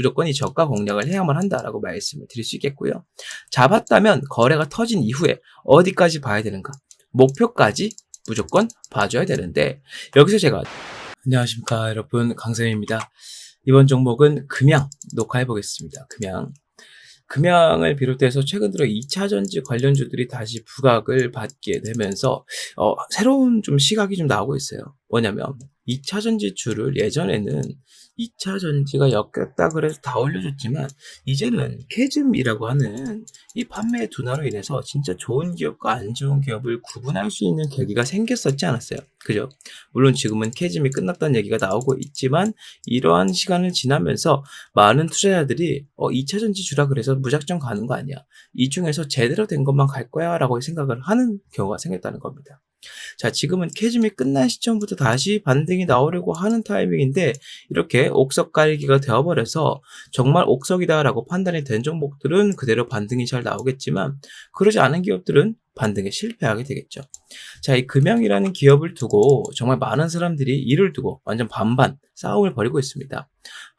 무조건 이 저가 공략을 해야만 한다라고 말씀을 드릴 수 있겠고요. 잡았다면 거래가 터진 이후에 어디까지 봐야 되는가? 목표까지 무조건 봐줘야 되는데, 여기서 제가 안녕하십니까 여러분, 강쌤입니다. 이번 종목은 금양 녹화해 보겠습니다. 금양을 비롯해서 최근 들어 2차전지 관련주들이 다시 부각을 받게 되면서 새로운 좀 시각이 좀 나오고 있어요. 뭐냐면 2차전지주를 예전에는 2차전지가 엮였다 그래서 다 올려줬지만, 이제는 캐즘이라고 하는 이 판매 둔화로 인해서 진짜 좋은 기업과 안 좋은 기업을 구분할 수 있는 계기가 생겼었지 않았어요. 그죠? 물론 지금은 캐즘이 끝났다는 얘기가 나오고 있지만, 이러한 시간을 지나면서 많은 투자자들이 2차전지 주라 그래서 무작정 가는 거 아니야, 이 중에서 제대로 된 것만 갈 거야 라고 생각을 하는 경우가 생겼다는 겁니다. 자, 지금은 캐즘이 끝난 시점부터 다시 반등이 나오려고 하는 타이밍인데, 이렇게 옥석 깔기가 되어버려서 정말 옥석이다라고 판단이 된 종목들은 그대로 반등이 잘 나오겠지만, 그러지 않은 기업들은 반등에 실패하게 되겠죠. 자, 이 금양이라는 기업을 두고 정말 많은 사람들이 이를 두고 완전 반반 싸움을 벌이고 있습니다.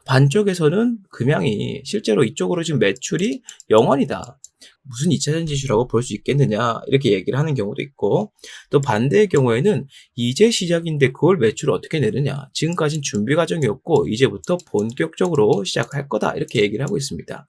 반쪽에서는 금양이 실제로 이쪽으로 지금 매출이 0원이다, 무슨 2차전지주라고 볼 수 있겠느냐, 이렇게 얘기를 하는 경우도 있고, 또 반대의 경우에는 이제 시작인데 그걸 매출을 어떻게 내느냐, 지금까지는 준비 과정이었고 이제부터 본격적으로 시작할 거다, 이렇게 얘기를 하고 있습니다.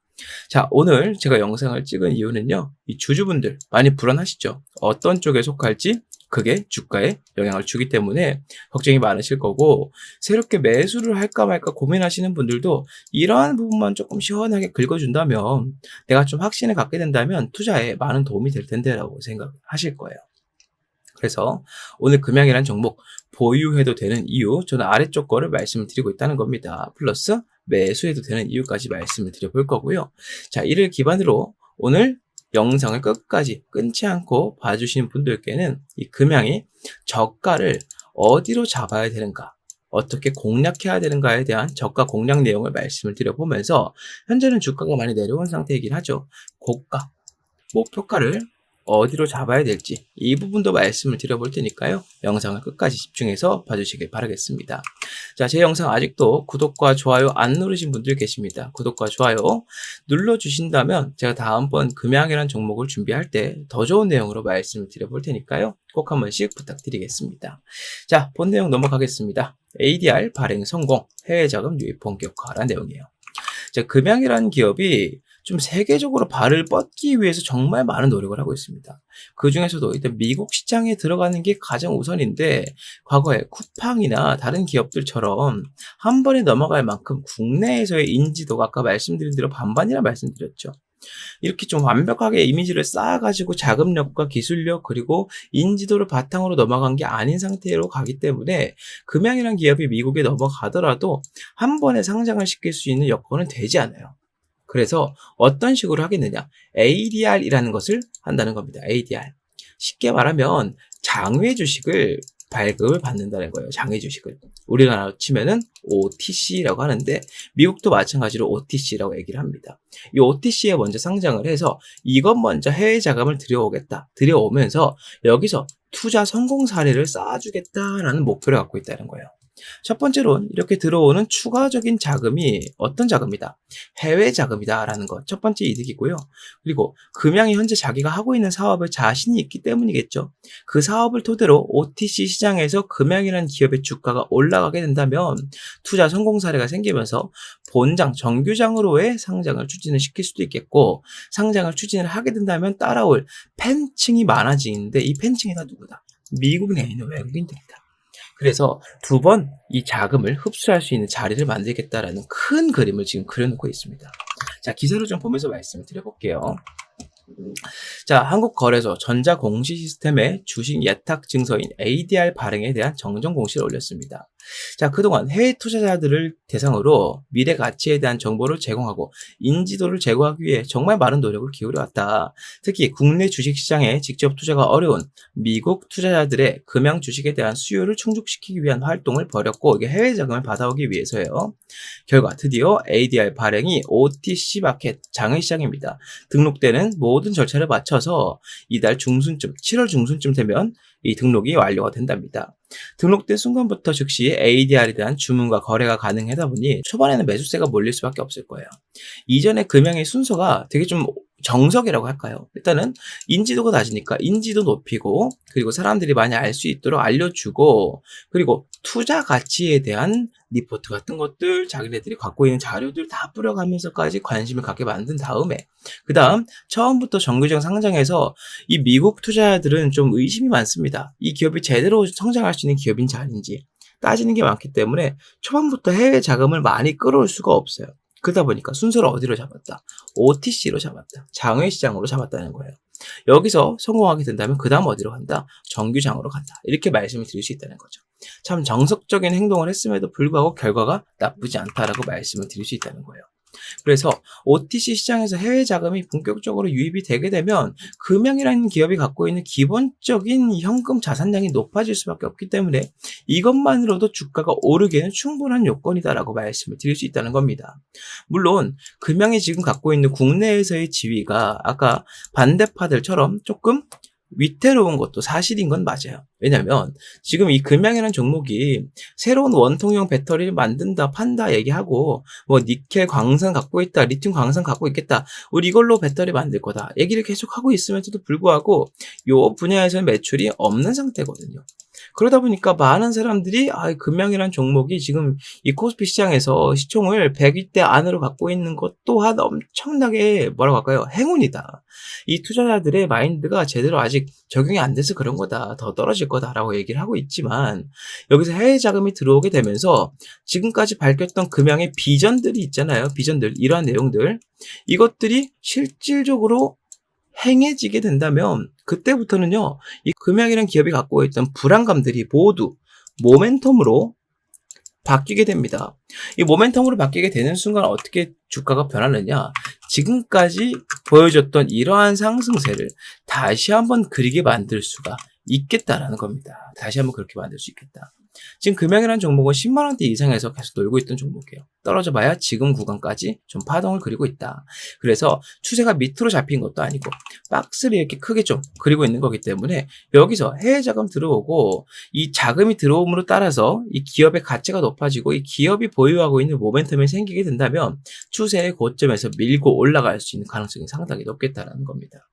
자, 오늘 제가 영상을 찍은 이유는요, 이 주주분들 많이 불안하시죠? 어떤 쪽에 속할지, 그게 주가에 영향을 주기 때문에 걱정이 많으실 거고, 새롭게 매수를 할까 말까 고민하시는 분들도 이러한 부분만 조금 시원하게 긁어준다면, 내가 좀 확신을 갖게 된다면 투자에 많은 도움이 될 텐데 라고 생각하실 거예요. 그래서 오늘 금양이라는 종목 보유해도 되는 이유, 저는 아래쪽 거를 말씀을 드리고 있다는 겁니다. 플러스 매수해도 되는 이유까지 말씀을 드려볼 거고요. 자, 이를 기반으로 오늘 영상을 끝까지 끊지 않고 봐주시는 분들께는 이 금양이 저가를 어디로 잡아야 되는가, 어떻게 공략해야 되는가에 대한 저가 공략 내용을 말씀을 드려보면서, 현재는 주가가 많이 내려온 상태이긴 하죠. 고가, 목표가를 어디로 잡아야 될지 이 부분도 말씀을 드려볼 테니까요, 영상을 끝까지 집중해서 봐주시길 바라겠습니다. 자, 제 영상 아직도 구독과 좋아요 안 누르신 분들 계십니다. 구독과 좋아요 눌러주신다면 제가 다음번 금양이라는 종목을 준비할 때 더 좋은 내용으로 말씀을 드려볼 테니까요, 꼭 한 번씩 부탁드리겠습니다. 자, 본 내용 넘어가겠습니다. ADR 발행 성공, 해외 자금 유입 본격화라는 내용이에요. 자, 금양이라는 기업이 좀 세계적으로 발을 뻗기 위해서 정말 많은 노력을 하고 있습니다. 그 중에서도 일단 미국 시장에 들어가는 게 가장 우선인데, 과거에 쿠팡이나 다른 기업들처럼 한 번에 넘어갈 만큼 국내에서의 인지도가 아까 말씀드린 대로 반반이라 말씀드렸죠. 이렇게 좀 완벽하게 이미지를 쌓아가지고 자금력과 기술력 그리고 인지도를 바탕으로 넘어간 게 아닌 상태로 가기 때문에, 금양이라는 기업이 미국에 넘어가더라도 한 번에 상장을 시킬 수 있는 여건은 되지 않아요. 그래서 어떤 식으로 하겠느냐, ADR이라는 것을 한다는 겁니다. ADR. 쉽게 말하면 장외 주식을 발급을 받는다는 거예요. 장외 주식을. 우리나라로 치면은 OTC라고 하는데, 미국도 마찬가지로 OTC라고 얘기를 합니다. 이 OTC에 먼저 상장을 해서 이것 먼저 해외 자금을 들여오겠다. 들여오면서 여기서 투자 성공 사례를 쌓아주겠다라는 목표를 갖고 있다는 거예요. 첫 번째로는 이렇게 들어오는 추가적인 자금이 어떤 자금이다? 해외 자금이다라는 것, 첫 번째 이득이고요. 그리고 금양이 현재 자기가 하고 있는 사업에 자신이 있기 때문이겠죠. 그 사업을 토대로 OTC 시장에서 금양이라는 기업의 주가가 올라가게 된다면 투자 성공 사례가 생기면서 본장, 정규장으로의 상장을 추진을 시킬 수도 있겠고, 상장을 추진을 하게 된다면 따라올 팬층이 많아지는데, 이 팬층이 다 누구다? 미국 내에 있는 외국인들이다. 그래서 두 번 이 자금을 흡수할 수 있는 자리를 만들겠다라는 큰 그림을 지금 그려놓고 있습니다. 자, 기사를 좀 보면서 말씀을 드려볼게요. 자, 한국거래소 전자공시시스템의 주식 예탁 증서인 ADR 발행에 대한 정정 공시를 올렸습니다. 자, 그동안 해외 투자자들을 대상으로 미래 가치에 대한 정보를 제공하고 인지도를 제고하기 위해 정말 많은 노력을 기울여왔다. 특히 국내 주식시장에 직접 투자가 어려운 미국 투자자들의 금양 주식에 대한 수요를 충족시키기 위한 활동을 벌였고, 이게 해외 자금을 받아오기 위해서예요. 결과 드디어 ADR 발행이 OTC 마켓 장외시장입니다. 등록되는 모든 절차를 마쳐서 이달 중순쯤, 7월 중순쯤 되면 이 등록이 완료가 된답니다. 등록된 순간부터 즉시 ADR에 대한 주문과 거래가 가능하다 보니 초반에는 매수세가 몰릴 수밖에 없을 거예요. 이전의 금융의 순서가 되게 좀 정석이라고 할까요? 일단은 인지도가 낮으니까 인지도 높이고, 그리고 사람들이 많이 알 수 있도록 알려주고, 그리고 투자 가치에 대한 리포트 같은 것들, 자기네들이 갖고 있는 자료들 다 뿌려가면서까지 관심을 갖게 만든 다음에, 그 다음 처음부터 정규직 상장해서 이 미국 투자자들은 좀 의심이 많습니다. 이 기업이 제대로 성장할 수 있는 기업인지 아닌지 따지는 게 많기 때문에 초반부터 해외 자금을 많이 끌어올 수가 없어요. 그러다 보니까 순서를 어디로 잡았다? OTC로 잡았다. 장외시장으로 잡았다는 거예요. 여기서 성공하게 된다면 그 다음 어디로 간다? 정규장으로 간다. 이렇게 말씀을 드릴 수 있다는 거죠. 참 정석적인 행동을 했음에도 불구하고 결과가 나쁘지 않다라고 말씀을 드릴 수 있다는 거예요. 그래서 OTC 시장에서 해외 자금이 본격적으로 유입이 되게 되면 금양이라는 기업이 갖고 있는 기본적인 현금 자산량이 높아질 수밖에 없기 때문에 이것만으로도 주가가 오르기에는 충분한 요건이다라고 말씀을 드릴 수 있다는 겁니다. 물론 금양이 지금 갖고 있는 국내에서의 지위가 아까 반대파들처럼 조금 위태로운 것도 사실인 건 맞아요. 왜냐면 지금 이 금양이라는 종목이 새로운 원통형 배터리를 만든다, 판다 얘기하고 뭐 니켈 광산 갖고 있다, 리튬 광산 갖고 있겠다, 우리 이걸로 배터리 만들 거다 얘기를 계속 하고 있으면서도 불구하고 요 분야에서는 매출이 없는 상태거든요. 그러다 보니까 많은 사람들이 금양이라는 종목이 지금 이 코스피 시장에서 시총을 100위대 안으로 갖고 있는 것 또한 엄청나게 뭐라고 할까요? 행운이다. 이 투자자들의 마인드가 제대로 아직 적용이 안 돼서 그런 거다. 더 떨어질 거다라고 얘기를 하고 있지만 여기서 해외 자금이 들어오게 되면서 지금까지 밝혔던 금양의 비전들이 있잖아요. 비전들, 이러한 내용들. 이것들이 실질적으로 행해지게 된다면 그때부터는요, 이 금양이라는 기업이 갖고 있던 불안감들이 모두 모멘텀으로 바뀌게 됩니다. 이 모멘텀으로 바뀌게 되는 순간 어떻게 주가가 변하느냐? 지금까지 보여줬던 이러한 상승세를 다시 한번 그리게 만들 수가 있겠다라는 겁니다. 다시 한번 그렇게 만들 수 있겠다. 지금 금양이라는 종목은 10만원대 이상에서 계속 놀고 있던 종목이에요. 떨어져 봐야 지금 구간까지 좀 파동을 그리고 있다. 그래서 추세가 밑으로 잡힌 것도 아니고 박스를 이렇게 크게 좀 그리고 있는 거기 때문에 여기서 해외 자금 들어오고 이 자금이 들어옴으로 따라서 이 기업의 가치가 높아지고 이 기업이 보유하고 있는 모멘텀이 생기게 된다면 추세의 고점에서 밀고 올라갈 수 있는 가능성이 상당히 높겠다는 겁니다.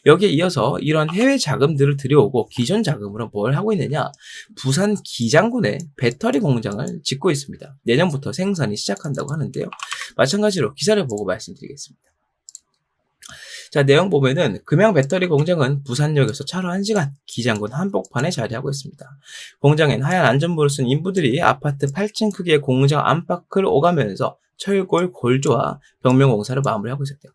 여기에 이어서 이런 해외 자금들을 들여오고 기존 자금으로 뭘 하고 있느냐? 부산 기장군에 배터리 공장을 짓고 있습니다. 내년부터 생산이 시작한다고 하는데요. 마찬가지로 기사를 보고 말씀드리겠습니다. 자, 내용 보면은 금양 배터리 공장은 부산역에서 차로 1시간 기장군 한복판에 자리하고 있습니다. 공장엔 하얀 안전모를 쓴 인부들이 아파트 8층 크기의 공장 안팎을 오가면서 철골, 골조와 벽면 공사를 마무리하고 있었대요.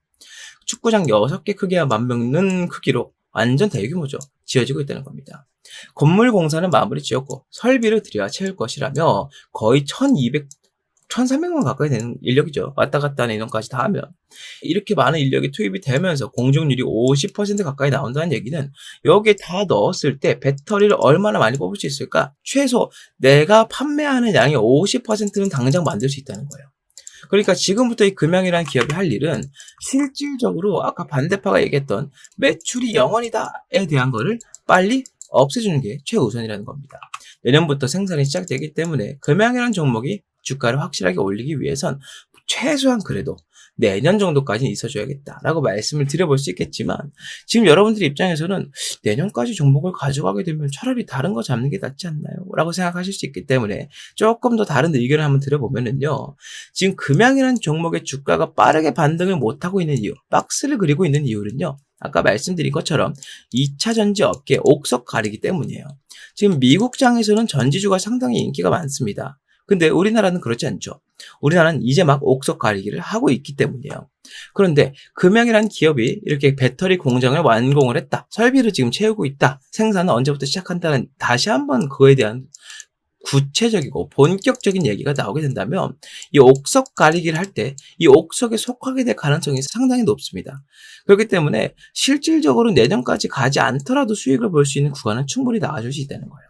축구장 6개 크기와 맞먹는 크기로 완전 대규모죠. 지어지고 있다는 겁니다. 건물 공사는 마무리 지었고 설비를 들여야 채울 것이라며 거의 1,300만 가까이 되는 인력이죠. 왔다 갔다 하는 인원까지 다 하면. 이렇게 많은 인력이 투입이 되면서 공중률이 50% 가까이 나온다는 얘기는 여기에 다 넣었을 때 배터리를 얼마나 많이 뽑을 수 있을까? 최소 내가 판매하는 양의 50%는 당장 만들 수 있다는 거예요. 그러니까 지금부터 이 금양이라는 기업이 할 일은 실질적으로 아까 반대파가 얘기했던 매출이 0원이다에 대한 거를 빨리 없애주는 게 최우선이라는 겁니다. 내년부터 생산이 시작되기 때문에 금양이라는 종목이 주가를 확실하게 올리기 위해선 최소한 그래도 내년 정도까지는 있어줘야겠다라고 말씀을 드려볼 수 있겠지만 지금 여러분들 입장에서는 내년까지 종목을 가져가게 되면 차라리 다른 거 잡는 게 낫지 않나요? 라고 생각하실 수 있기 때문에 조금 더 다른 의견을 한번 드려보면은요. 지금 금양이라는 종목의 주가가 빠르게 반등을 못하고 있는 이유, 박스를 그리고 있는 이유는요. 아까 말씀드린 것처럼 2차 전지 업계 옥석 가리기 때문이에요. 지금 미국장에서는 전지주가 상당히 인기가 많습니다. 근데 우리나라는 그렇지 않죠. 우리나라는 이제 막 옥석 가리기를 하고 있기 때문이에요. 그런데 금양이라는 기업이 이렇게 배터리 공장을 완공을 했다. 설비를 지금 채우고 있다. 생산은 언제부터 시작한다는 다시 한번 그거에 대한 구체적이고 본격적인 얘기가 나오게 된다면 이 옥석 가리기를 할 때 이 옥석에 속하게 될 가능성이 상당히 높습니다. 그렇기 때문에 실질적으로 내년까지 가지 않더라도 수익을 볼 수 있는 구간은 충분히 나와줄 수 있다는 거예요.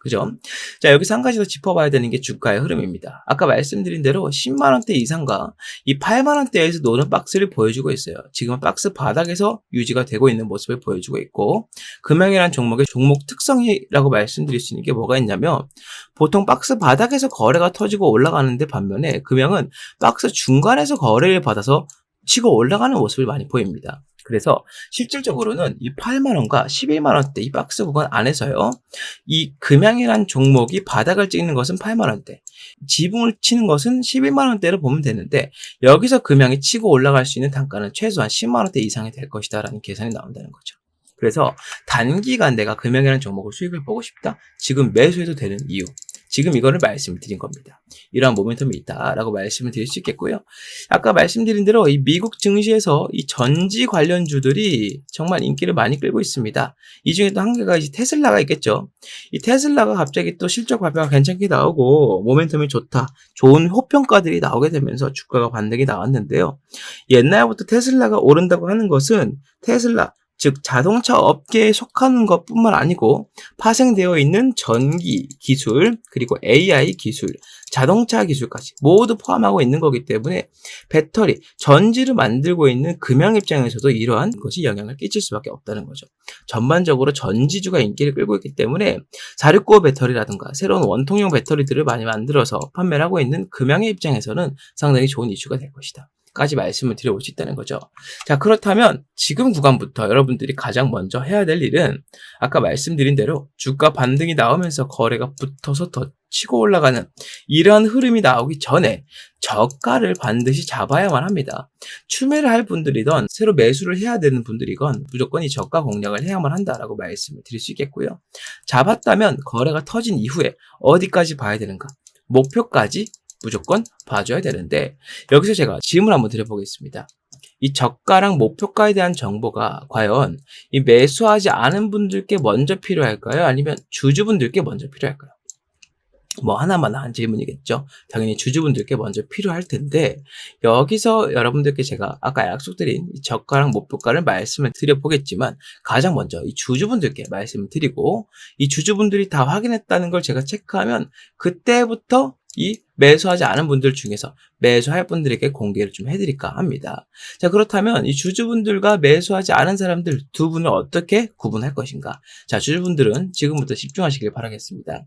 그죠? 자, 여기서 한 가지 더 짚어봐야 되는 게 주가의 흐름입니다. 아까 말씀드린 대로 10만 원대 이상과 이 8만 원대에서 노는 박스를 보여주고 있어요. 지금은 박스 바닥에서 유지가 되고 있는 모습을 보여주고 있고, 금형이라는 종목의 종목 특성이라고 말씀드릴 수 있는 게 뭐가 있냐면, 보통 박스 바닥에서 거래가 터지고 올라가는데 반면에 금형은 박스 중간에서 거래를 받아서 치고 올라가는 모습을 많이 보입니다. 그래서 실질적으로는 이 8만 원과 11만 원대 이 박스 구간 안에서요, 이 금양이란 종목이 바닥을 찍는 것은 8만 원대, 지붕을 치는 것은 11만 원대로 보면 되는데, 여기서 금양이 치고 올라갈 수 있는 단가는 최소한 10만 원대 이상이 될 것이다라는 계산이 나온다는 거죠. 그래서 단기간 내가 금양이라는 종목을 수익을 보고 싶다, 지금 매수해도 되는 이유, 지금 이거를 말씀을 드린 겁니다. 이러한 모멘텀이 있다라고 말씀을 드릴 수 있겠고요. 아까 말씀드린 대로 이 미국 증시에서 이 전지 관련주들이 정말 인기를 많이 끌고 있습니다. 이 중에도 한 개가 이제 테슬라가 있겠죠. 이 테슬라가 갑자기 또 실적 발표가 괜찮게 나오고 모멘텀이 좋다, 좋은 호평가들이 나오게 되면서 주가가 반등이 나왔는데요. 옛날부터 테슬라가 오른다고 하는 것은 테슬라, 즉 자동차 업계에 속하는 것뿐만 아니고 파생되어 있는 전기 기술, 그리고 AI 기술, 자동차 기술까지 모두 포함하고 있는 거기 때문에 배터리, 전지를 만들고 있는 금형 입장에서도 이러한 것이 영향을 끼칠 수밖에 없다는 거죠. 전반적으로 전지주가 인기를 끌고 있기 때문에 469 배터리라든가 새로운 원통형 배터리들을 많이 만들어서 판매를 하고 있는 금형의 입장에서는 상당히 좋은 이슈가 될 것이다 까지 말씀을 드려볼 수 있다는 거죠. 자, 그렇다면 지금 구간부터 여러분들이 가장 먼저 해야 될 일은 아까 말씀드린 대로 주가 반등이 나오면서 거래가 붙어서 더 치고 올라가는 이러한 흐름이 나오기 전에 저가를 반드시 잡아야만 합니다. 추매를 할 분들이든 새로 매수를 해야 되는 분들이건 무조건 이 저가 공략을 해야만 한다라고 말씀을 드릴 수 있겠고요. 잡았다면 거래가 터진 이후에 어디까지 봐야 되는가? 목표까지 무조건 봐줘야 되는데, 여기서 제가 질문 한번 드려보겠습니다. 이 저가랑 목표가에 대한 정보가 과연 이 매수하지 않은 분들께 먼저 필요할까요? 아니면 주주분들께 먼저 필요할까요? 뭐 하나만 한 질문이겠죠. 당연히 주주분들께 먼저 필요할 텐데, 여기서 여러분들께 제가 아까 약속드린 이 저가랑 목표가를 말씀을 드려보겠지만, 가장 먼저 이 주주분들께 말씀을 드리고, 이 주주분들이 다 확인했다는 걸 제가 체크하면 그때부터 이 매수하지 않은 분들 중에서 매수할 분들에게 공개를 좀 해드릴까 합니다. 자, 그렇다면 이 주주분들과 매수하지 않은 사람들 두 분을 어떻게 구분할 것인가? 자, 주주분들은 지금부터 집중하시길 바라겠습니다.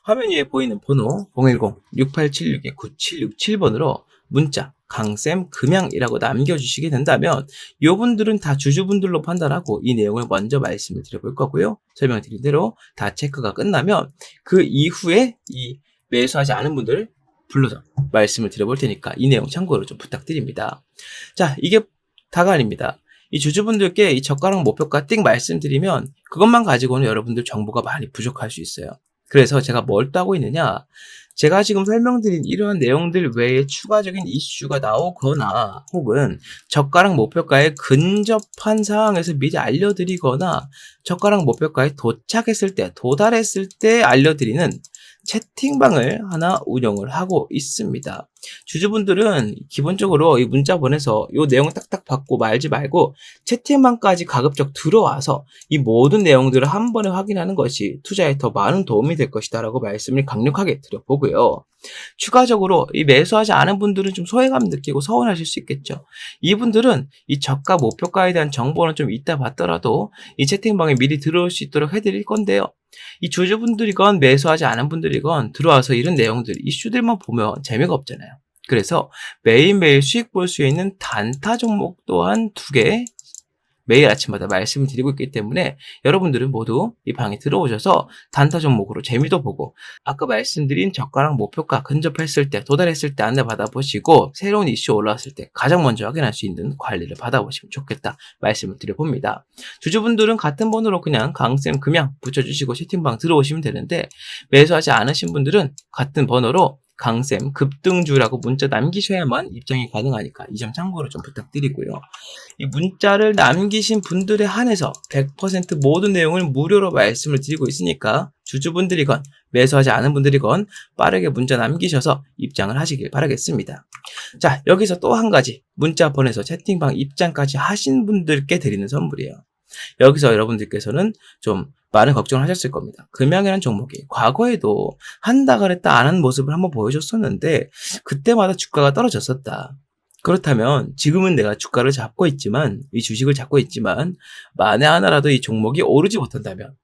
화면 위에 보이는 번호 010-6876-9767번으로 문자 강쌤 금양이라고 남겨주시게 된다면 이분들은 다 주주분들로 판단하고 이 내용을 먼저 말씀을 드려볼 거고요. 설명드린 대로 다 체크가 끝나면 그 이후에 이 매수하지 않은 분들 불러서 말씀을 드려볼 테니까 이 내용 참고로 좀 부탁드립니다. 자, 이게 다가 아닙니다. 이 주주분들께 이 저가랑 목표가 띵 말씀드리면 그것만 가지고는 여러분들 정보가 많이 부족할 수 있어요. 그래서 제가 뭘 따고 있느냐, 제가 지금 설명드린 이러한 내용들 외에 추가적인 이슈가 나오거나 혹은 저가랑 목표가에 근접한 상황에서 미리 알려드리거나 저가랑 목표가에 도착했을 때, 도달했을 때 알려드리는 채팅방을 하나 운영을 하고 있습니다. 주주분들은 기본적으로 이 문자 보내서 이 내용 딱딱 받고 말지 말고 채팅방까지 가급적 들어와서 이 모든 내용들을 한 번에 확인하는 것이 투자에 더 많은 도움이 될 것이다 라고 말씀을 강력하게 드려보고요. 추가적으로 이 매수하지 않은 분들은 좀 소외감 느끼고 서운하실 수 있겠죠. 이분들은 이 저가 목표가에 대한 정보는 좀 이따 받더라도 이 채팅방에 미리 들어올 수 있도록 해드릴 건데요. 이 주주분들이건 매수하지 않은 분들이건 들어와서 이런 내용들, 이슈들만 보면 재미가 없잖아요. 그래서 매일매일 수익 볼 수 있는 단타 종목 또한 2개 매일 아침마다 말씀을 드리고 있기 때문에 여러분들은 모두 이 방에 들어오셔서 단타 종목으로 재미도 보고 아까 말씀드린 저가랑 목표가 근접했을 때, 도달했을 때 안내 받아보시고 새로운 이슈 올라왔을 때 가장 먼저 확인할 수 있는 관리를 받아보시면 좋겠다 말씀을 드려봅니다. 주주분들은 같은 번호로 그냥 강쌤 금양 붙여주시고 채팅방 들어오시면 되는데, 매수하지 않으신 분들은 같은 번호로 강쌤 급등주라고 문자 남기셔야만 입장이 가능하니까 이 점 참고로 좀 부탁드리고요. 이 문자를 남기신 분들에 한해서 100% 모든 내용을 무료로 말씀을 드리고 있으니까 주주분들이건 매수하지 않은 분들이건 빠르게 문자 남기셔서 입장을 하시길 바라겠습니다. 자, 여기서 또 한 가지 문자 보내서 채팅방 입장까지 하신 분들께 드리는 선물이에요. 여기서 여러분들께서는 좀 많은 걱정을 하셨을 겁니다. 금양이라는 종목이 과거에도 한다 그랬다 안 한 모습을 한번 보여줬었는데 그때마다 주가가 떨어졌었다. 그렇다면 지금은 내가 주가를 잡고 있지만 이 주식을 잡고 있지만 만에 하나라도 이 종목이 오르지 못한다면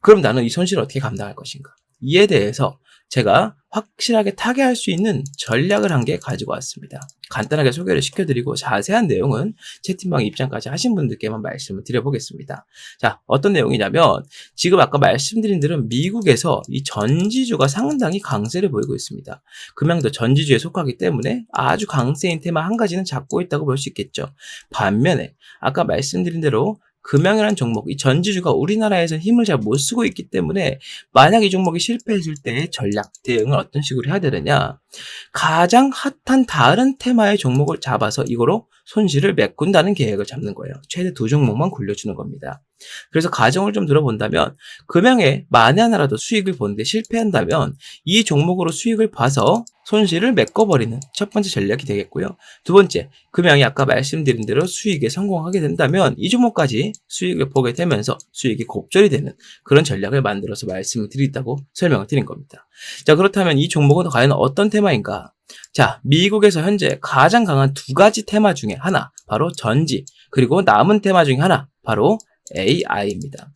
그럼 나는 이 손실을 어떻게 감당할 것인가? 이에 대해서 제가 확실하게 타개할 수 있는 전략을 한 개 가지고 왔습니다. 간단하게 소개를 시켜드리고 자세한 내용은 채팅방 입장까지 하신 분들께만 말씀을 드려보겠습니다. 자, 어떤 내용이냐면 지금 아까 말씀드린 대로 미국에서 이 전지주가 상당히 강세를 보이고 있습니다. 금양도 전지주에 속하기 때문에 아주 강세인 테마 한 가지는 잡고 있다고 볼 수 있겠죠. 반면에 아까 말씀드린 대로 금양이라는 종목, 이 전지주가 우리나라에서 힘을 잘 못 쓰고 있기 때문에 만약 이 종목이 실패했을 때 전략 대응을 어떤 식으로 해야 되느냐, 가장 핫한 다른 테마의 종목을 잡아서 이거로 손실을 메꾼다는 계획을 잡는 거예요. 최대 2종목만 굴려주는 겁니다. 그래서 가정을 좀 들어본다면 금양에 만에 하나라도 수익을 보는데 실패한다면 이 종목으로 수익을 봐서 손실을 메꿔버리는 첫 번째 전략이 되겠고요. 두 번째, 금양이 아까 말씀드린 대로 수익에 성공하게 된다면 이 종목까지 수익을 보게 되면서 수익이 곱절이 되는 그런 전략을 만들어서 말씀을 드리다고 설명을 드린 겁니다. 자, 그렇다면 이 종목은 과연 어떤 테마인가? 자, 미국에서 현재 가장 강한 두 가지 테마 중에 하나, 바로 전지, 그리고 남은 테마 중에 하나, 바로 AI입니다.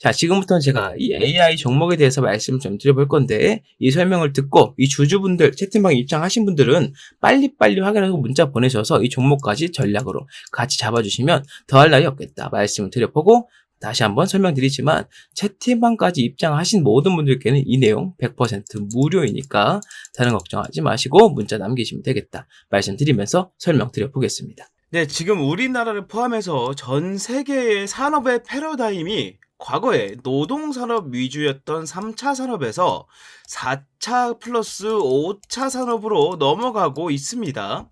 자, 지금부터는 제가 이 AI 종목에 대해서 말씀을 좀 드려볼 건데 이 설명을 듣고 이 주주분들, 채팅방에 입장하신 분들은 빨리빨리 확인하고 문자 보내셔서 이 종목까지 전략으로 같이 잡아주시면 더할 나위 없겠다 말씀을 드려보고 다시 한번 설명드리지만 채팅방까지 입장하신 모든 분들께는 이 내용 100% 무료이니까 다른 걱정하지 마시고 문자 남기시면 되겠다 말씀드리면서 설명드려보겠습니다. 네, 지금 우리나라를 포함해서 전 세계의 산업의 패러다임이 과거에 노동산업 위주였던 3차 산업에서 4차 플러스 5차 산업으로 넘어가고 있습니다.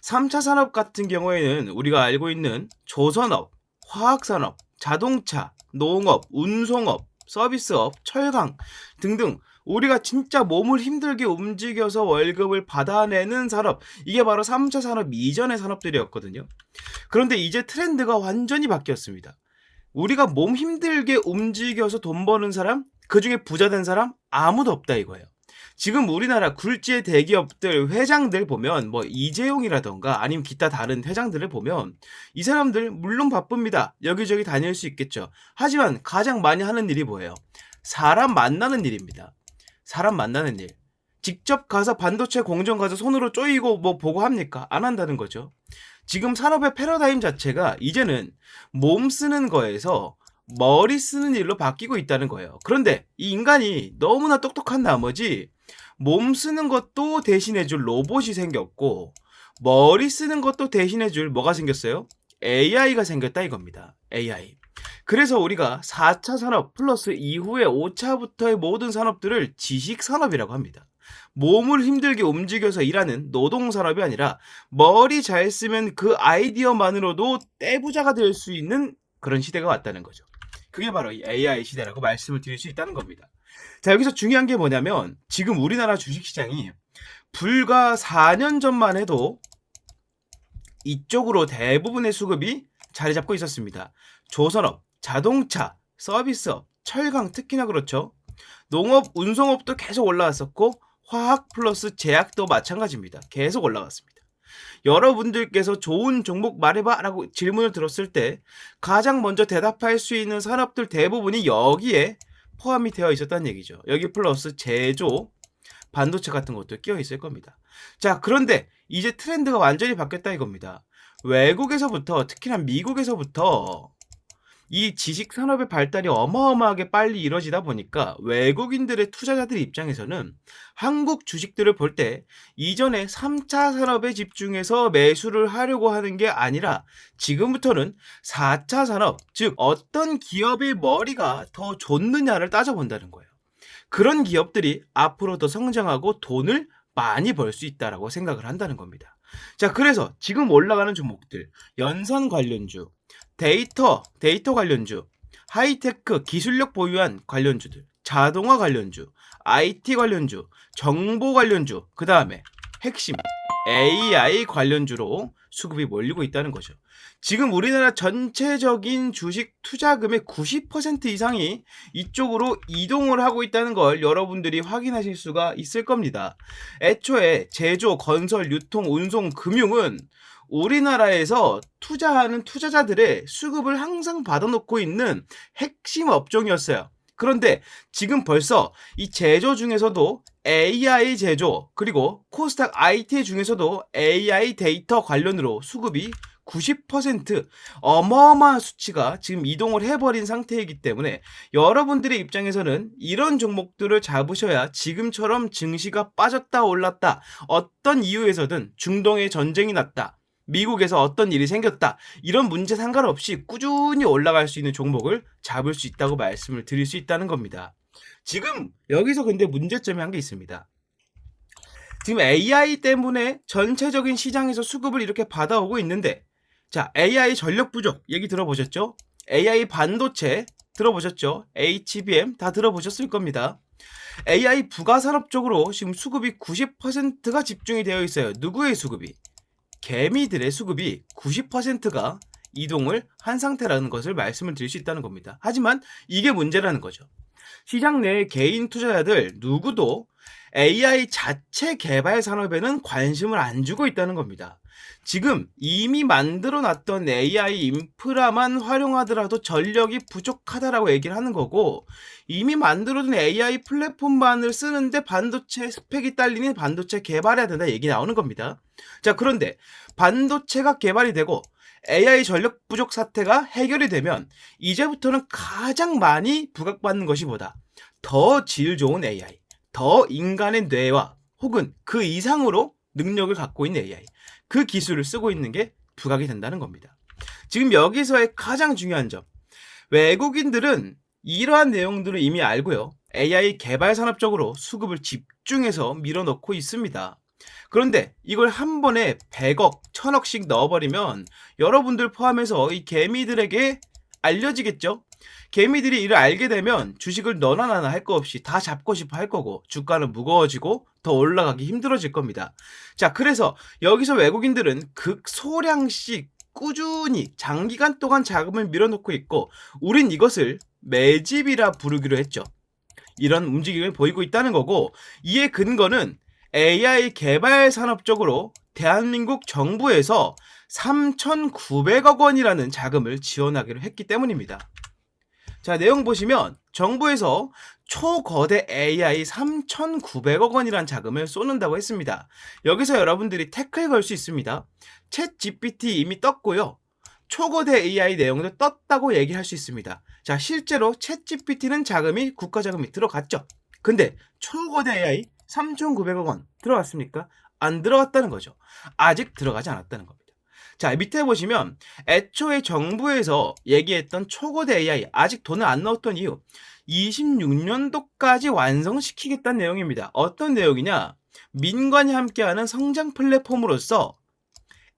3차 산업 같은 경우에는 우리가 알고 있는 조선업, 화학산업, 자동차, 농업, 운송업, 서비스업, 철강 등등 우리가 진짜 몸을 힘들게 움직여서 월급을 받아내는 산업, 이게 바로 3차 산업 이전의 산업들이었거든요. 그런데 이제 트렌드가 완전히 바뀌었습니다. 우리가 몸 힘들게 움직여서 돈 버는 사람, 그 중에 부자 된 사람 아무도 없다 이거예요. 지금 우리나라 굴지의 대기업들 회장들 보면 뭐 이재용이라던가 아니면 기타 다른 회장들을 보면 이 사람들 물론 바쁩니다. 여기저기 다닐 수 있겠죠. 하지만 가장 많이 하는 일이 뭐예요? 사람 만나는 일입니다. 사람 만나는 일. 직접 가서 반도체 공정 가서 손으로 쪼이고 뭐 보고 합니까? 안 한다는 거죠. 지금 산업의 패러다임 자체가 이제는 몸 쓰는 거에서 머리 쓰는 일로 바뀌고 있다는 거예요. 그런데 이 인간이 너무나 똑똑한 나머지 몸 쓰는 것도 대신해줄 로봇이 생겼고 머리 쓰는 것도 대신해줄 뭐가 생겼어요? AI가 생겼다 이겁니다. AI. 그래서 우리가 4차 산업 플러스 이후에 5차부터의 모든 산업들을 지식산업이라고 합니다. 몸을 힘들게 움직여서 일하는 노동산업이 아니라 머리 잘 쓰면 그 아이디어만으로도 떼부자가 될 수 있는 그런 시대가 왔다는 거죠. 그게 바로 이 AI 시대라고 말씀을 드릴 수 있다는 겁니다. 자, 여기서 중요한 게 뭐냐면 지금 우리나라 주식시장이 불과 4년 전만 해도 이쪽으로 대부분의 수급이 자리 잡고 있었습니다. 조선업, 자동차, 서비스업, 철강 특히나 그렇죠. 농업, 운송업도 계속 올라왔었고 화학 플러스 제약도 마찬가지입니다. 계속 올라갔습니다. 여러분들께서 좋은 종목 말해봐 라고 질문을 들었을 때 가장 먼저 대답할 수 있는 산업들 대부분이 여기에 포함이 되어 있었다는 얘기죠. 여기 플러스 제조, 반도체 같은 것도 끼어 있을 겁니다. 자, 그런데 이제 트렌드가 완전히 바뀌었다 이겁니다. 외국에서부터 특히나 미국에서부터 이 지식산업의 발달이 어마어마하게 빨리 이루어지다 보니까 외국인들의 투자자들 입장에서는 한국 주식들을 볼 때 이전에 3차 산업에 집중해서 매수를 하려고 하는 게 아니라 지금부터는 4차 산업, 즉 어떤 기업의 머리가 더 좋느냐를 따져본다는 거예요. 그런 기업들이 앞으로 더 성장하고 돈을 많이 벌 수 있다라고 생각을 한다는 겁니다. 자, 그래서 지금 올라가는 종목들, 연산 관련주, 데이터 관련주, 하이테크 기술력 보유한 관련주들, 자동화 관련주, IT 관련주, 정보 관련주, 그 다음에 핵심 AI 관련주로 수급이 몰리고 있다는 거죠. 지금 우리나라 전체적인 주식 투자금의 90% 이상이 이쪽으로 이동을 하고 있다는 걸 여러분들이 확인하실 수가 있을 겁니다. 애초에 제조, 건설, 유통, 운송, 금융은 우리나라에서 투자하는 투자자들의 수급을 항상 받아놓고 있는 핵심 업종이었어요. 그런데 지금 벌써 이 제조 중에서도 AI 제조, 그리고 코스닥 IT 중에서도 AI 데이터 관련으로 수급이 90% 어마어마한 수치가 지금 이동을 해버린 상태이기 때문에 여러분들의 입장에서는 이런 종목들을 잡으셔야 지금처럼 증시가 빠졌다 올랐다, 어떤 이유에서든 중동에 전쟁이 났다, 미국에서 어떤 일이 생겼다, 이런 문제 상관없이 꾸준히 올라갈 수 있는 종목을 잡을 수 있다고 말씀을 드릴 수 있다는 겁니다. 지금 여기서 근데 문제점이 한 게 있습니다. 지금 AI 때문에 전체적인 시장에서 수급을 이렇게 받아오고 있는데, 자, AI 전력 부족 얘기 들어보셨죠? AI 반도체 들어보셨죠? HBM 다 들어보셨을 겁니다. AI 부가산업 쪽으로 지금 수급이 90%가 집중이 되어 있어요. 누구의 수급이? 개미들의 수급이 90%가 이동을 한 상태라는 것을 말씀을 드릴 수 있다는 겁니다. 하지만 이게 문제라는 거죠. 시장 내 개인 투자자들 누구도 AI 자체 개발 산업에는 관심을 안 주고 있다는 겁니다. 지금 이미 만들어 놨던 AI 인프라만 활용하더라도 전력이 부족하다라고 얘기를 하는 거고, 이미 만들어둔 AI 플랫폼만을 쓰는데 반도체 스펙이 딸리는 반도체 개발해야 된다 얘기 나오는 겁니다. 자, 그런데 반도체가 개발이 되고 AI 전력 부족 사태가 해결이 되면 이제부터는 가장 많이 부각받는 것이 뭐다? 더 질 좋은 AI, 더 인간의 뇌와 혹은 그 이상으로 능력을 갖고 있는 AI, 그 기술을 쓰고 있는 게 부각이 된다는 겁니다. 지금 여기서의 가장 중요한 점, 외국인들은 이러한 내용들을 이미 알고요, AI 개발 산업 쪽으로 수급을 집중해서 밀어넣고 있습니다. 그런데 이걸 한 번에 100억, 1000억씩 넣어버리면 여러분들 포함해서 이 개미들에게 알려지겠죠? 개미들이 이를 알게 되면 주식을 너나 나나 할 거 없이 다 잡고 싶어 할 거고, 주가는 무거워지고 더 올라가기 힘들어질 겁니다. 자, 그래서 여기서 외국인들은 극소량씩 꾸준히 장기간 동안 자금을 밀어넣고 있고, 우린 이것을 매집이라 부르기로 했죠. 이런 움직임을 보이고 있다는 거고, 이의 근거는 AI 개발 산업 쪽으로 대한민국 정부에서 3,900억 원이라는 자금을 지원하기로 했기 때문입니다. 자, 내용 보시면 정부에서 초거대 AI 3,900억 원이라는 자금을 쏟는다고 했습니다. 여기서 여러분들이 태클 걸 수 있습니다. 챗 GPT 이미 떴고요, 초거대 AI 내용도 떴다고 얘기할 수 있습니다. 자, 실제로 챗 GPT는 자금이 국가 자금이 들어갔죠. 근데 초거대 AI 3,900억 원 들어갔습니까? 안 들어갔다는 거죠. 아직 들어가지 않았다는 겁니다. 자, 밑에 보시면 애초에 정부에서 얘기했던 초거대 AI 아직 돈을 안 넣었던 이유, 26년도까지 완성시키겠다는 내용입니다. 어떤 내용이냐? 민관이 함께하는 성장 플랫폼으로서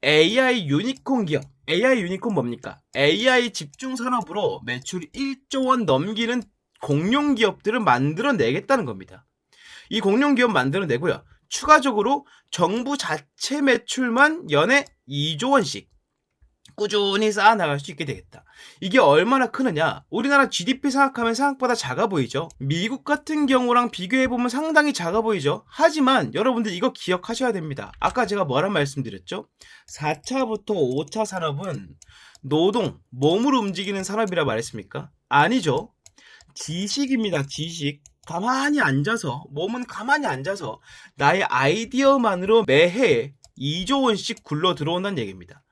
AI 유니콘 기업, AI 유니콘 뭡니까? AI 집중 산업으로 매출 1조 원 넘기는 공룡 기업들을 만들어내겠다는 겁니다. 이 공룡 기업 만들어내고요, 추가적으로 정부 자체 매출만 연에 2조 원씩 꾸준히 쌓아나갈 수 있게 되겠다. 이게 얼마나 크느냐? 우리나라 GDP 생각하면 생각보다 작아 보이죠? 미국 같은 경우랑 비교해보면 상당히 작아 보이죠? 하지만 여러분들 이거 기억하셔야 됩니다. 아까 제가 뭐란 말씀드렸죠? 4차부터 5차 산업은 노동, 몸으로 움직이는 산업이라 말했습니까? 아니죠. 지식입니다. 지식. 가만히 앉아서, 몸은 가만히 앉아서 나의 아이디어만으로 매해 2조 원씩 굴러 들어온다는 얘기입니다.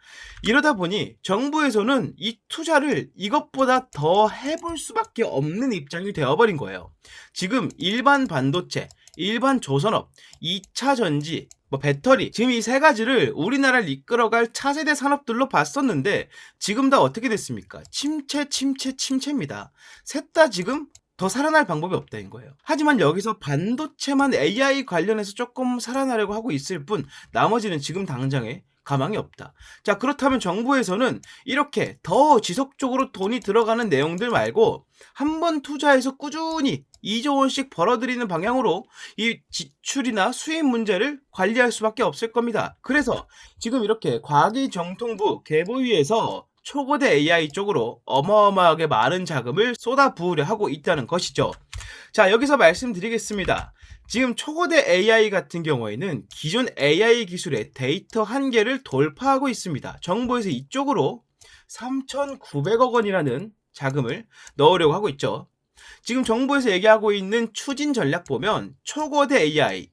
이러다 보니 정부에서는 이 투자를 이것보다 더 해볼 수밖에 없는 입장이 되어버린 거예요. 지금 일반 반도체, 일반 조선업, 2차 전지, 배터리, 지금 이 세 가지를 우리나라를 이끌어갈 차세대 산업들로 봤었는데 지금 다 어떻게 됐습니까? 침체입니다. 셋 다 지금 더 살아날 방법이 없다는 거예요. 하지만 여기서 반도체만 AI 관련해서 조금 살아나려고 하고 있을 뿐, 나머지는 지금 당장에 가망이 없다. 자, 그렇다면 정부에서는 이렇게 더 지속적으로 돈이 들어가는 내용들 말고 한 번 투자해서 꾸준히 2조 원씩 벌어들이는 방향으로 이 지출이나 수입 문제를 관리할 수밖에 없을 겁니다. 그래서 지금 이렇게 과기정통부 개보위에서 초거대 AI 쪽으로 어마어마하게 많은 자금을 쏟아부으려 하고 있다는 것이죠. 자, 여기서 말씀드리겠습니다. 지금 초거대 AI 같은 경우에는 기존 AI 기술의 데이터 한계를 돌파하고 있습니다. 정부에서 이쪽으로 3,900억 원이라는 자금을 넣으려고 하고 있죠. 지금 정부에서 얘기하고 있는 추진 전략 보면 초거대 AI,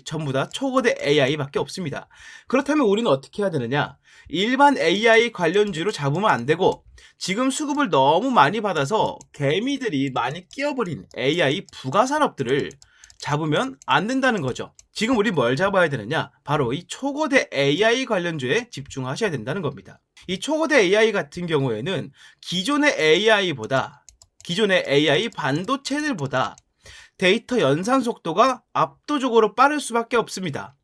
전부 다 초거대 AI밖에 없습니다. 그렇다면 우리는 어떻게 해야 되느냐? 일반 AI 관련주로 잡으면 안 되고 지금 수급을 너무 많이 받아서 개미들이 많이 끼어버린 AI 부가 산업들을 잡으면 안 된다는 거죠. 지금 우리 뭘 잡아야 되느냐? 바로 이 초거대 AI 관련주에 집중하셔야 된다는 겁니다. 이 초거대 AI 같은 경우에는 기존의 AI 반도체들보다 데이터 연산 속도가 압도적으로 빠를 수밖에 없습니다.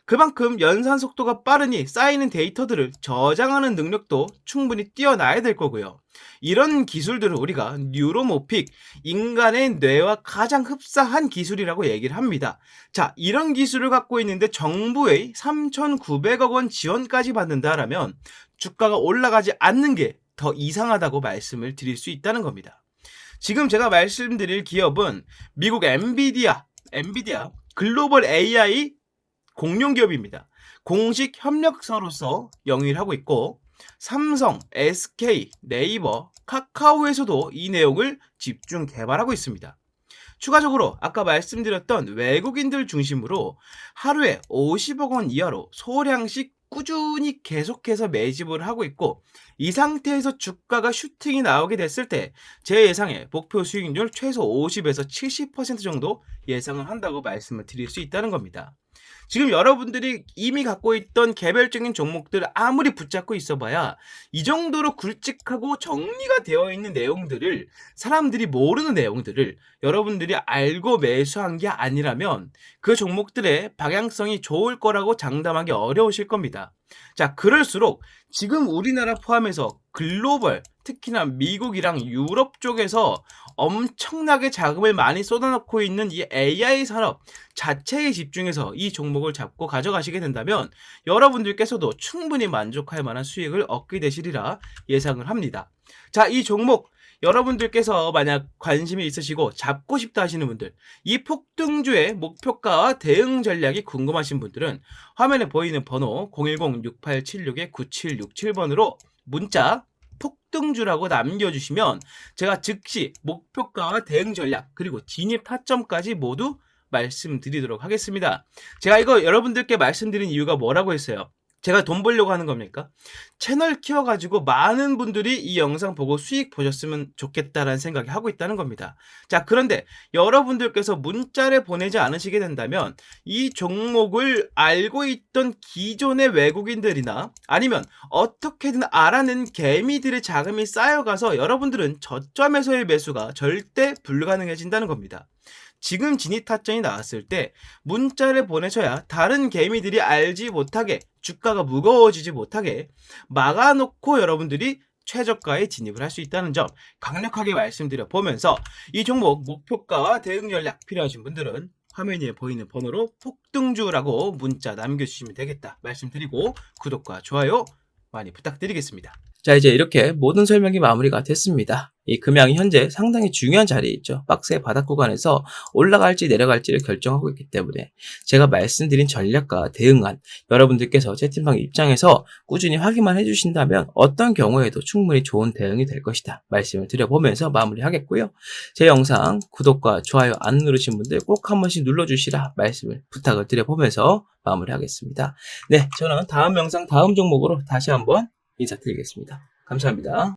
그만큼 연산 속도가 빠르니 쌓이는 데이터들을 저장하는 능력도 충분히 뛰어나야 될 거고요. 이런 기술들을 우리가 뉴로모픽, 인간의 뇌와 가장 흡사한 기술이라고 얘기를 합니다. 자, 이런 기술을 갖고 있는데 정부의 3,900억 원 지원까지 받는다라면 주가가 올라가지 않는 게 더 이상하다고 말씀을 드릴 수 있다는 겁니다. 지금 제가 말씀드릴 기업은 미국 엔비디아 글로벌 AI 공룡 기업입니다. 공식 협력사로서 영위를 하고 있고 삼성, SK, 네이버, 카카오에서도 이 내용을 집중 개발하고 있습니다. 추가적으로 아까 말씀드렸던 외국인들 중심으로 하루에 50억 원 이하로 소량씩 꾸준히 계속해서 매집을 하고 있고 이 상태에서 주가가 슈팅이 나오게 됐을 때 제 예상에 목표 수익률 최소 50에서 70% 정도 예상을 한다고 말씀을 드릴 수 있다는 겁니다. 지금 여러분들이 이미 갖고 있던 개별적인 종목들 아무리 붙잡고 있어봐야 이 정도로 굵직하고 정리가 되어 있는 내용들을 사람들이 모르는 내용들을 여러분들이 알고 매수한 게 아니라면 그 종목들의 방향성이 좋을 거라고 장담하기 어려우실 겁니다. 자, 그럴수록 지금 우리나라 포함해서 글로벌, 특히나 미국이랑 유럽 쪽에서 엄청나게 자금을 많이 쏟아놓고 있는 이 AI 산업 자체에 집중해서 이 종목을 잡고 가져가시게 된다면 여러분들께서도 충분히 만족할 만한 수익을 얻게 되시리라 예상을 합니다. 자, 이 종목 여러분들께서 만약 관심이 있으시고 잡고 싶다 하시는 분들, 이 폭등주의 목표가와 대응 전략이 궁금하신 분들은 화면에 보이는 번호 010-6876-9767번으로 문자 폭등주라고 남겨주시면 제가 즉시 목표가와 대응 전략 그리고 진입 타점까지 모두 말씀드리도록 하겠습니다. 제가 이거 여러분들께 말씀드린 이유가 뭐라고 했어요? 제가 돈 벌려고 하는 겁니까? 채널 키워가지고 많은 분들이 이 영상 보고 수익 보셨으면 좋겠다라는 생각이 하고 있다는 겁니다. 자, 그런데 여러분들께서 문자를 보내지 않으시게 된다면 이 종목을 알고 있던 기존의 외국인들이나 아니면 어떻게든 알아낸 개미들의 자금이 쌓여가서 여러분들은 저점에서의 매수가 절대 불가능해진다는 겁니다. 지금 진입 타점이 나왔을 때 문자를 보내셔야 다른 개미들이 알지 못하게 주가가 무거워지지 못하게 막아놓고 여러분들이 최저가에 진입을 할 수 있다는 점 강력하게 말씀드려 보면서 이 종목 목표가와 대응 전략 필요하신 분들은 화면 위에 보이는 번호로 폭등주라고 문자 남겨주시면 되겠다 말씀드리고 구독과 좋아요 많이 부탁드리겠습니다. 자, 이제 이렇게 모든 설명이 마무리가 됐습니다. 이 금양이 현재 상당히 중요한 자리에 있죠. 박스의 바닥 구간에서 올라갈지 내려갈지를 결정하고 있기 때문에 제가 말씀드린 전략과 대응안 여러분들께서 채팅방 입장에서 꾸준히 확인만 해주신다면 어떤 경우에도 충분히 좋은 대응이 될 것이다 말씀을 드려보면서 마무리하겠고요. 제 영상 구독과 좋아요 안 누르신 분들 꼭 한 번씩 눌러주시라 말씀을 부탁을 드려보면서 마무리하겠습니다. 네, 저는 다음 영상 다음 종목으로 다시 한번 인사드리겠습니다. 감사합니다.